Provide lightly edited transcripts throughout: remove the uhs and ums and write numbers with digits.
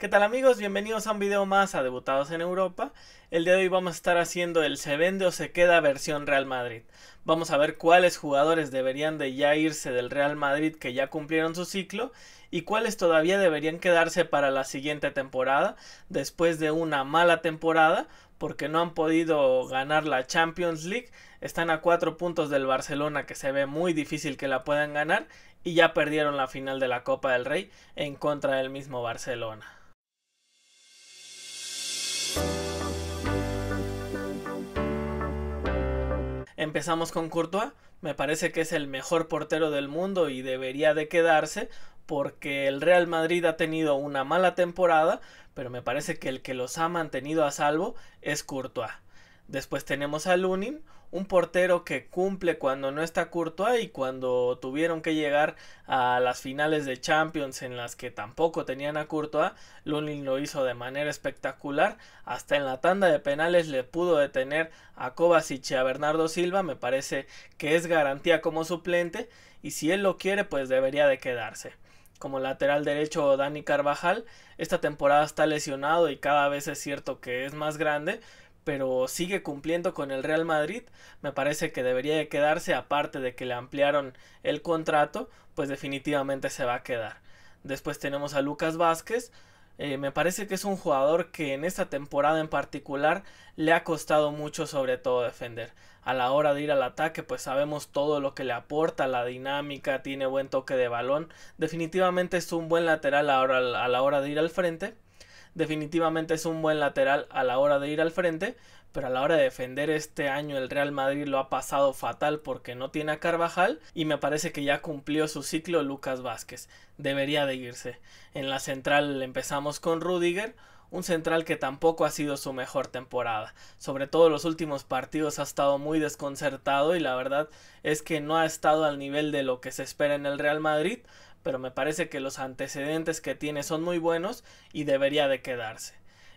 ¿Qué tal amigos? Bienvenidos a un video más a Debutados en Europa. El día de hoy vamos a estar haciendo el se vende o se queda versión Real Madrid. Vamos a ver cuáles jugadores deberían de ya irse del Real Madrid que ya cumplieron su ciclo y cuáles todavía deberían quedarse para la siguiente temporada después de una mala temporada porque no han podido ganar la Champions League. Están a 4 puntos del Barcelona, que se ve muy difícil que la puedan ganar, y ya perdieron la final de la Copa del Rey en contra del mismo Barcelona. Empezamos con Courtois. Me parece que es el mejor portero del mundo y debería de quedarse porque el Real Madrid ha tenido una mala temporada, pero me parece que el que los ha mantenido a salvo es Courtois. Después tenemos a Lunin, un portero que cumple cuando no está Courtois, y cuando tuvieron que llegar a las finales de Champions en las que tampoco tenían a Courtois, Lunin lo hizo de manera espectacular. Hasta en la tanda de penales le pudo detener a Kovacic y a Bernardo Silva. Me parece que es garantía como suplente y si él lo quiere pues debería de quedarse. Como lateral derecho, Dani Carvajal esta temporada está lesionado y cada vez es cierto que es más grande, pero sigue cumpliendo con el Real Madrid. Me parece que debería de quedarse, aparte de que le ampliaron el contrato, pues definitivamente se va a quedar. Después tenemos a Lucas Vázquez. Me parece que es un jugador que en esta temporada en particular le ha costado mucho, sobre todo defender. A la hora de ir al ataque pues sabemos todo lo que le aporta, la dinámica, tiene buen toque de balón. Definitivamente es un buen lateral a la hora de ir al frente. Definitivamente es un buen lateral a la hora de ir al frente, pero a la hora de defender este año el Real Madrid lo ha pasado fatal porque no tiene a Carvajal, y me parece que ya cumplió su ciclo Lucas Vázquez. Debería de irse. En la central empezamos con Rudiger, un central que tampoco ha sido su mejor temporada. Sobre todo los últimos partidos ha estado muy desconcertado y la verdad es que no ha estado al nivel de lo que se espera en el Real Madrid, pero me parece que los antecedentes que tiene son muy buenos y debería de quedarse.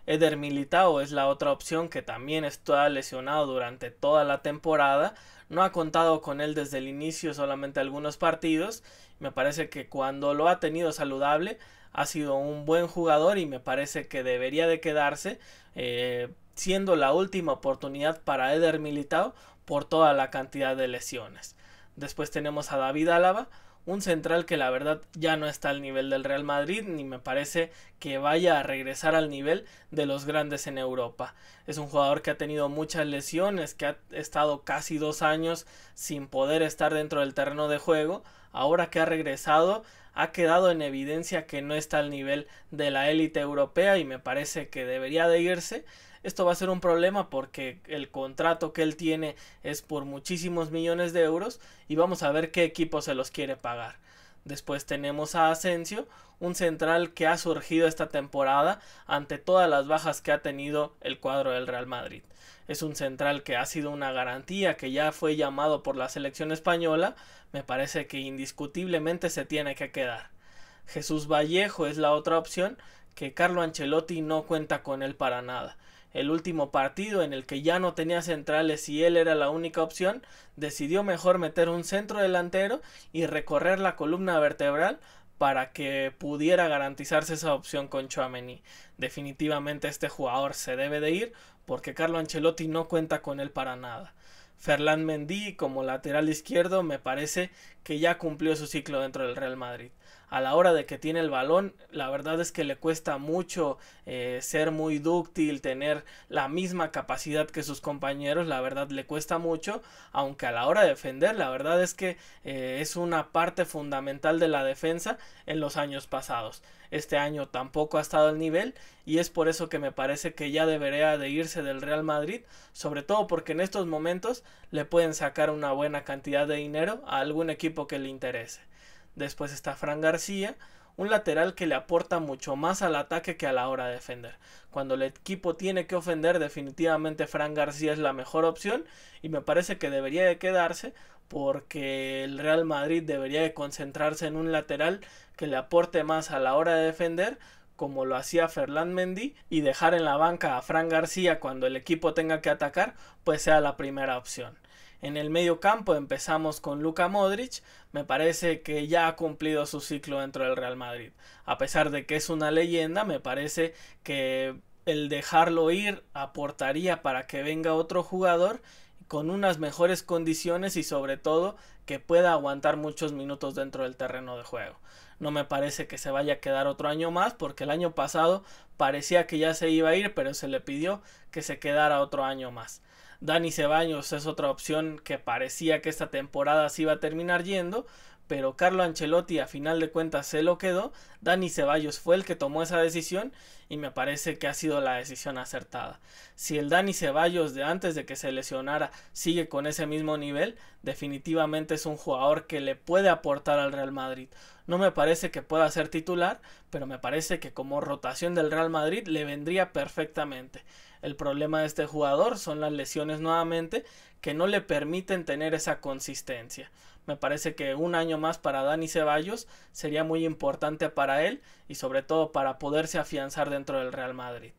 Eder Militao es la otra opción, que también está lesionado durante toda la temporada. No ha contado con él desde el inicio, solamente algunos partidos. Me parece que cuando lo ha tenido saludable ha sido un buen jugador y me parece que debería de quedarse, siendo la última oportunidad para Eder Militao por toda la cantidad de lesiones. Después tenemos a David Álava, un central que la verdad ya no está al nivel del Real Madrid, ni me parece que vaya a regresar al nivel de los grandes en Europa. Es un jugador que ha tenido muchas lesiones, que ha estado casi 2 años sin poder estar dentro del terreno de juego. Ahora que ha regresado, ha quedado en evidencia que no está al nivel de la élite europea y me parece que debería de irse. Esto va a ser un problema porque el contrato que él tiene es por muchísimos millones de euros y vamos a ver qué equipo se los quiere pagar. Después tenemos a Asensio, un central que ha surgido esta temporada ante todas las bajas que ha tenido el cuadro del Real Madrid. Es un central que ha sido una garantía, que ya fue llamado por la selección española. Me parece que indiscutiblemente se tiene que quedar. Jesús Vallejo es la otra opción, que Carlo Ancelotti no cuenta con él para nada. El último partido, en el que ya no tenía centrales y él era la única opción, decidió mejor meter un centro delantero y recorrer la columna vertebral para que pudiera garantizarse esa opción con Tchouaméni. Definitivamente este jugador se debe de ir porque Carlo Ancelotti no cuenta con él para nada. Ferland Mendy como lateral izquierdo me parece que ya cumplió su ciclo dentro del Real Madrid. A la hora de que tiene el balón, la verdad es que le cuesta mucho ser muy dúctil, tener la misma capacidad que sus compañeros, la verdad le cuesta mucho, aunque a la hora de defender, la verdad es que es una parte fundamental de la defensa en los años pasados. Este año tampoco ha estado al nivel y es por eso que me parece que ya debería de irse del Real Madrid, sobre todo porque en estos momentos le pueden sacar una buena cantidad de dinero a algún equipo que le interese. Después está Fran García, un lateral que le aporta mucho más al ataque que a la hora de defender. Cuando el equipo tiene que ofender, definitivamente Fran García es la mejor opción y me parece que debería de quedarse porque el Real Madrid debería de concentrarse en un lateral que le aporte más a la hora de defender, como lo hacía Ferland Mendy, y dejar en la banca a Fran García cuando el equipo tenga que atacar, pues sea la primera opción. En el medio campo empezamos con Luka Modric, me parece que ya ha cumplido su ciclo dentro del Real Madrid. A pesar de que es una leyenda, me parece que el dejarlo ir aportaría para que venga otro jugador con unas mejores condiciones y sobre todo que pueda aguantar muchos minutos dentro del terreno de juego. No me parece que se vaya a quedar otro año más porque el año pasado parecía que ya se iba a ir, pero se le pidió que se quedara otro año más. Dani Ceballos es otra opción que parecía que esta temporada se iba a terminar yendo, pero Carlo Ancelotti a final de cuentas se lo quedó. Dani Ceballos fue el que tomó esa decisión y me parece que ha sido la decisión acertada. Si el Dani Ceballos de antes de que se lesionara sigue con ese mismo nivel, definitivamente es un jugador que le puede aportar al Real Madrid. No me parece que pueda ser titular, pero me parece que como rotación del Real Madrid le vendría perfectamente. El problema de este jugador son las lesiones nuevamente que no le permiten tener esa consistencia. Me parece que un año más para Dani Ceballos sería muy importante para él y sobre todo para poderse afianzar dentro del Real Madrid.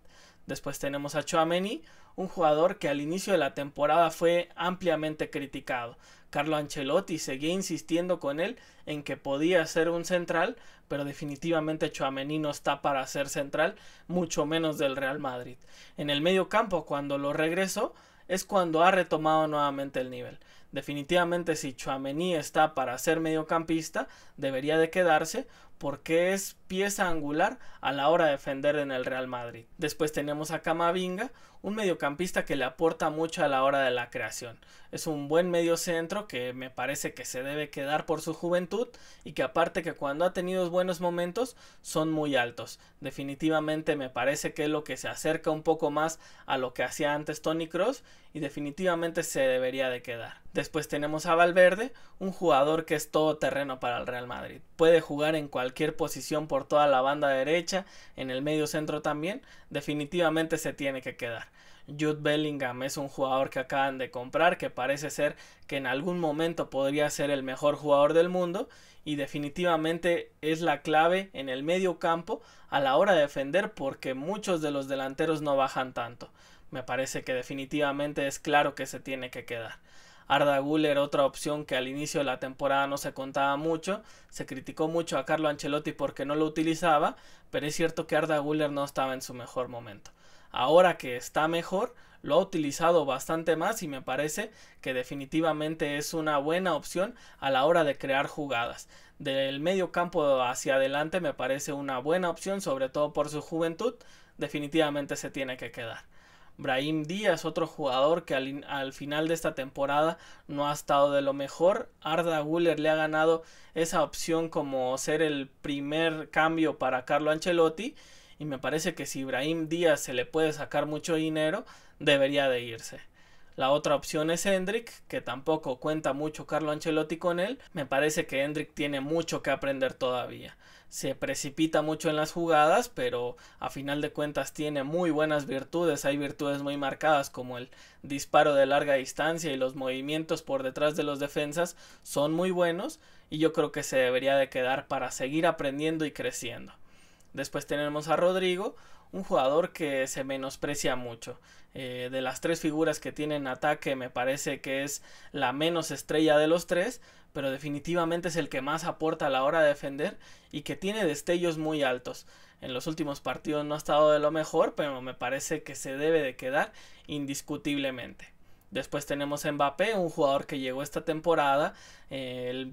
Después tenemos a Tchouaméni, un jugador que al inicio de la temporada fue ampliamente criticado. Carlo Ancelotti seguía insistiendo con él en que podía ser un central, pero definitivamente Tchouaméni no está para ser central, mucho menos del Real Madrid. En el medio campo, cuando lo regresó, es cuando ha retomado nuevamente el nivel. Definitivamente si Tchouaméni está para ser mediocampista, debería de quedarse porque es pieza angular a la hora de defender en el Real Madrid. Después tenemos a Camavinga, un mediocampista que le aporta mucho a la hora de la creación. Es un buen mediocentro que me parece que se debe quedar por su juventud y que aparte que cuando ha tenido buenos momentos son muy altos. Definitivamente me parece que es lo que se acerca un poco más a lo que hacía antes Toni Kroos y definitivamente se debería de quedar. Después tenemos a Valverde, un jugador que es todo terreno para el Real Madrid. Puede jugar en cualquier posición por toda la banda derecha, en el medio centro también, definitivamente se tiene que quedar. Jude Bellingham es un jugador que acaban de comprar, que parece ser que en algún momento podría ser el mejor jugador del mundo y definitivamente es la clave en el medio campo a la hora de defender porque muchos de los delanteros no bajan tanto. Me parece que definitivamente es claro que se tiene que quedar. Arda Güler, otra opción que al inicio de la temporada no se contaba mucho, se criticó mucho a Carlo Ancelotti porque no lo utilizaba, pero es cierto que Arda Güler no estaba en su mejor momento. Ahora que está mejor, lo ha utilizado bastante más y me parece que definitivamente es una buena opción a la hora de crear jugadas. Del medio campo hacia adelante me parece una buena opción, sobre todo por su juventud, definitivamente se tiene que quedar. Brahim Díaz, otro jugador que al final de esta temporada no ha estado de lo mejor. Arda Güler le ha ganado esa opción como ser el primer cambio para Carlo Ancelotti y me parece que si Brahim Díaz se le puede sacar mucho dinero, debería de irse. La otra opción es Endrick, que tampoco cuenta mucho Carlo Ancelotti con él. Me parece que Endrick tiene mucho que aprender todavía. Se precipita mucho en las jugadas, pero a final de cuentas tiene muy buenas virtudes. Hay virtudes muy marcadas como el disparo de larga distancia y los movimientos por detrás de los defensas son muy buenos y yo creo que se debería de quedar para seguir aprendiendo y creciendo. Después tenemos a Rodrigo, un jugador que se menosprecia mucho. De las tres figuras que tiene en ataque me parece que es la menos estrella de los tres, pero definitivamente es el que más aporta a la hora de defender y que tiene destellos muy altos. En los últimos partidos no ha estado de lo mejor, pero me parece que se debe de quedar indiscutiblemente. Después tenemos a Mbappé, un jugador que llegó esta temporada,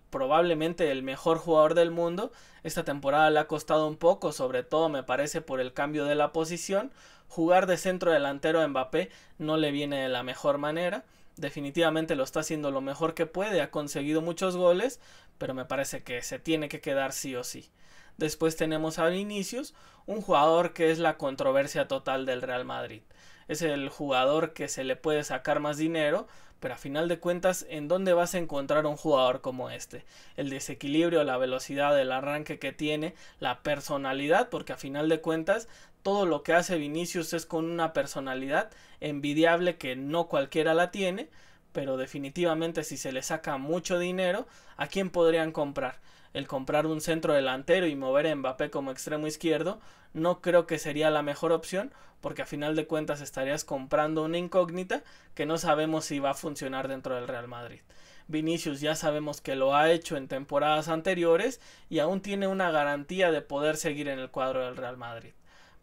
probablemente el mejor jugador del mundo. Esta temporada le ha costado un poco, sobre todo me parece por el cambio de la posición. Jugar de centro delantero a Mbappé no le viene de la mejor manera. Definitivamente lo está haciendo lo mejor que puede, ha conseguido muchos goles, pero me parece que se tiene que quedar sí o sí. Después tenemos a Vinicius, un jugador que es la controversia total del Real Madrid. Es el jugador que se le puede sacar más dinero, pero a final de cuentas, ¿en dónde vas a encontrar un jugador como este? El desequilibrio, la velocidad, el arranque que tiene, la personalidad, porque a final de cuentas, todo lo que hace Vinicius es con una personalidad envidiable que no cualquiera la tiene, pero definitivamente si se le saca mucho dinero, ¿a quién podrían comprar? El comprar un centro delantero y mover a Mbappé como extremo izquierdo no creo que sería la mejor opción, porque a final de cuentas estarías comprando una incógnita que no sabemos si va a funcionar dentro del Real Madrid. Vinicius ya sabemos que lo ha hecho en temporadas anteriores y aún tiene una garantía de poder seguir en el cuadro del Real Madrid.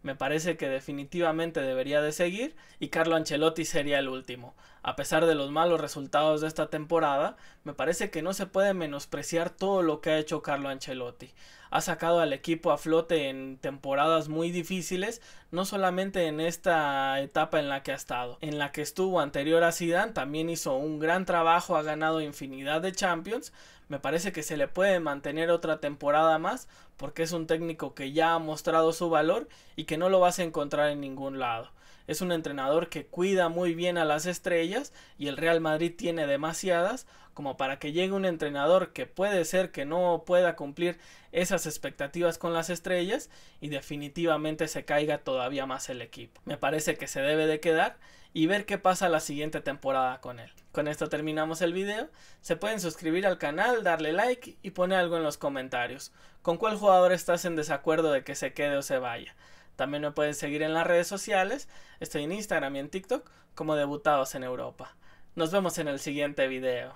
Me parece que definitivamente debería de seguir y Carlo Ancelotti sería el último. A pesar de los malos resultados de esta temporada, me parece que no se puede menospreciar todo lo que ha hecho Carlo Ancelotti. Ha sacado al equipo a flote en temporadas muy difíciles, no solamente en esta etapa en la que ha estado. En la que estuvo anterior a Zidane también hizo un gran trabajo, ha ganado infinidad de Champions. Me parece que se le puede mantener otra temporada más porque es un técnico que ya ha mostrado su valor y que no lo vas a encontrar en ningún lado. Es un entrenador que cuida muy bien a las estrellas y el Real Madrid tiene demasiadas como para que llegue un entrenador que puede ser que no pueda cumplir esas expectativas con las estrellas y definitivamente se caiga todavía más el equipo. Me parece que se debe de quedar y ver qué pasa la siguiente temporada con él. Con esto terminamos el video. Se pueden suscribir al canal, darle like y poner algo en los comentarios. ¿Con cuál jugador estás en desacuerdo de que se quede o se vaya? También me pueden seguir en las redes sociales. Estoy en Instagram y en TikTok como Debutados en Europa. Nos vemos en el siguiente video.